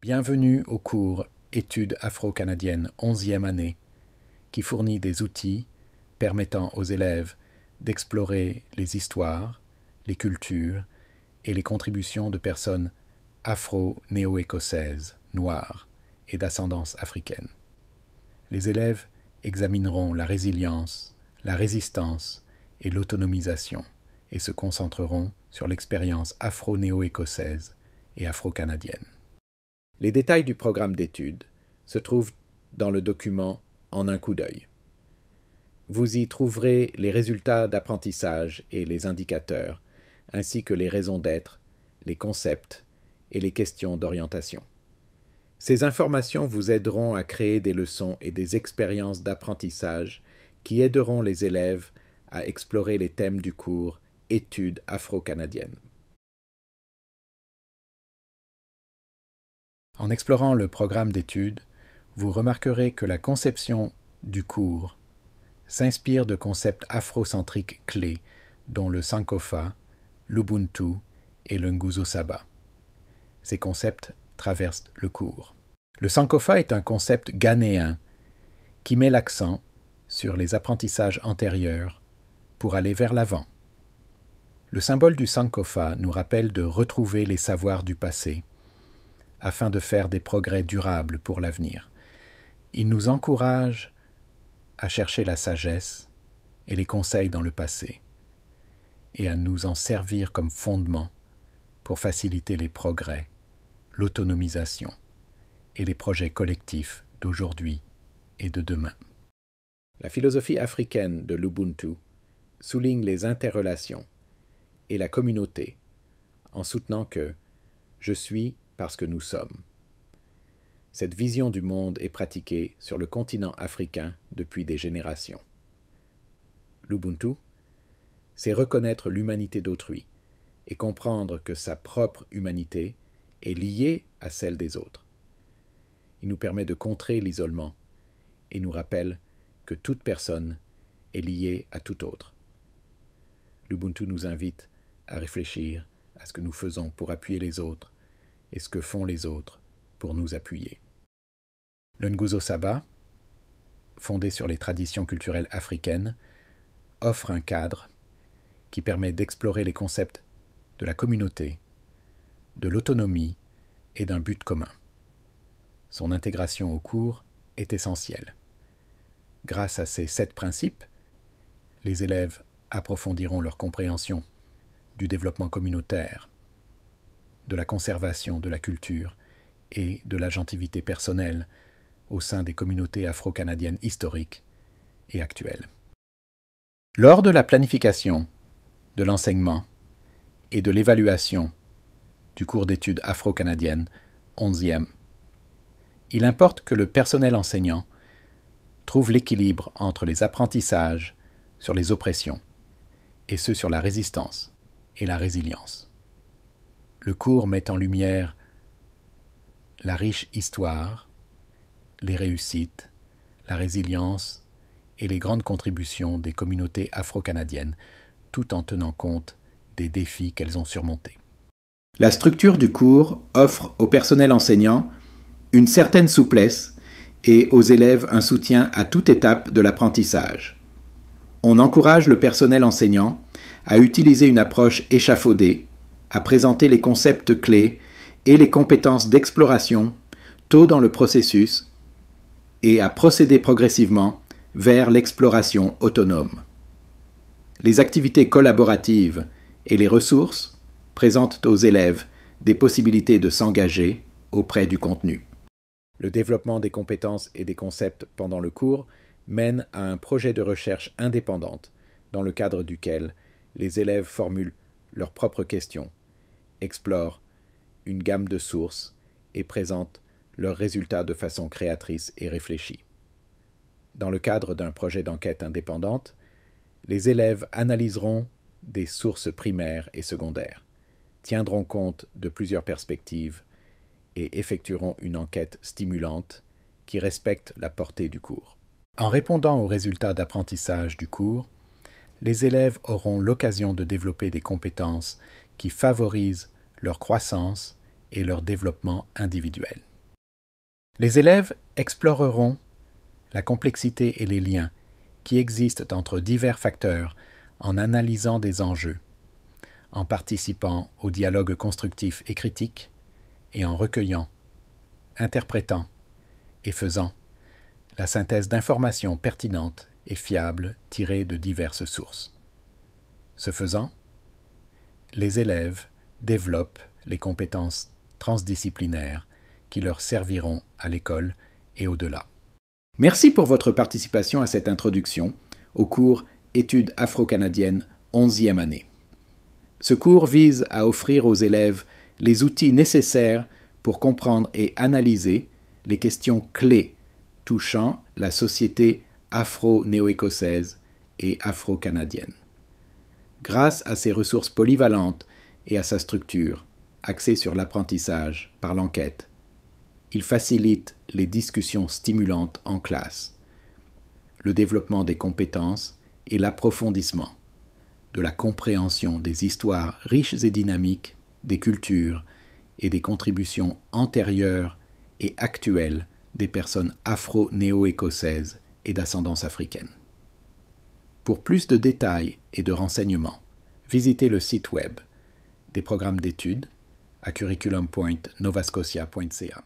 Bienvenue au cours Études afro-canadiennes 11e année, qui fournit des outils permettant aux élèves d'explorer les histoires, les cultures et les contributions de personnes afro-néo-écossaises, noires et d'ascendance africaine. Les élèves examineront la résilience, la résistance et l'autonomisation et se concentreront sur l'expérience afro-néo-écossaise et afro-canadienne. Les détails du programme d'études se trouvent dans le document En un coup d'œil. Vous y trouverez les résultats d'apprentissage et les indicateurs, ainsi que les raisons d'être, les concepts et les questions d'orientation. Ces informations vous aideront à créer des leçons et des expériences d'apprentissage qui aideront les élèves à explorer les thèmes du cours Études afro-canadiennes. En explorant le programme d'études, vous remarquerez que la conception du cours s'inspire de concepts afrocentriques clés dont le Sankofa, l'Ubuntu et le Nguzo Saba. Ces concepts traversent le cours. Le Sankofa est un concept ghanéen qui met l'accent sur les apprentissages antérieurs pour aller vers l'avant. Le symbole du Sankofa nous rappelle de retrouver les savoirs du passé afin de faire des progrès durables pour l'avenir. Il nous encourage à chercher la sagesse et les conseils dans le passé et à nous en servir comme fondement pour faciliter les progrès, l'autonomisation et les projets collectifs d'aujourd'hui et de demain. La philosophie africaine de l'Ubuntu souligne les interrelations et la communauté en soutenant que « je suis parce que nous sommes ». Cette vision du monde est pratiquée sur le continent africain depuis des générations. L'Ubuntu, c'est reconnaître l'humanité d'autrui et comprendre que sa propre humanité est liée à celle des autres. Il nous permet de contrer l'isolement et nous rappelle que toute personne est liée à tout autre. L'Ubuntu nous invite à réfléchir à ce que nous faisons pour appuyer les autres et ce que font les autres pour nous appuyer. Le Nguzo Saba, fondé sur les traditions culturelles africaines, offre un cadre qui permet d'explorer les concepts de la communauté, de l'autonomie et d'un but commun. Son intégration au cours est essentielle. Grâce à ces 7 principes, les élèves approfondiront leur compréhension du développement communautaire, de la conservation de la culture et de l'agentivité personnelle au sein des communautés afro-canadiennes historiques et actuelles. Lors de la planification, de l'enseignement et de l'évaluation du cours d'études afro-canadiennes 11e, il importe que le personnel enseignant trouve l'équilibre entre les apprentissages sur les oppressions et ceux sur la résistance et la résilience. Le cours met en lumière la riche histoire, les réussites, la résilience et les grandes contributions des communautés afro-canadiennes, tout en tenant compte des défis qu'elles ont surmontés. La structure du cours offre au personnel enseignant une certaine souplesse et aux élèves un soutien à toute étape de l'apprentissage. On encourage le personnel enseignant à utiliser une approche échafaudée, à présenter les concepts clés et les compétences d'exploration tôt dans le processus et à procéder progressivement vers l'exploration autonome. Les activités collaboratives et les ressources présentent aux élèves des possibilités de s'engager auprès du contenu. Le développement des compétences et des concepts pendant le cours mène à un projet de recherche indépendante dans le cadre duquel les élèves formulent leurs propres questions, explorent une gamme de sources et présentent leurs résultats de façon créatrice et réfléchie. Dans le cadre d'un projet d'enquête indépendante, les élèves analyseront des sources primaires et secondaires, tiendront compte de plusieurs perspectives et effectueront une enquête stimulante qui respecte la portée du cours. En répondant aux résultats d'apprentissage du cours, les élèves auront l'occasion de développer des compétences qui favorisent leur croissance et leur développement individuel. Les élèves exploreront la complexité et les liens qui existent entre divers facteurs en analysant des enjeux, en participant au dialogue constructif et critique, et en recueillant, interprétant et faisant la synthèse d'informations pertinentes et fiables tirées de diverses sources. Ce faisant, les élèves développent les compétences transdisciplinaires qui leur serviront à l'école et au-delà. Merci pour votre participation à cette introduction au cours Études afro-canadiennes 11e année. Ce cours vise à offrir aux élèves les outils nécessaires pour comprendre et analyser les questions clés touchant la société afro-néo-écossaise et afro-canadienne. Grâce à ses ressources polyvalentes et à sa structure, axée sur l'apprentissage par l'enquête, il facilite les discussions stimulantes en classe, le développement des compétences et l'approfondissement de la compréhension des histoires riches et dynamiques, des cultures et des contributions antérieures et actuelles des personnes afro-néo-écossaises et d'ascendance africaine. Pour plus de détails et de renseignements, visitez le site web des programmes d'études à curriculum.novascotia.ca.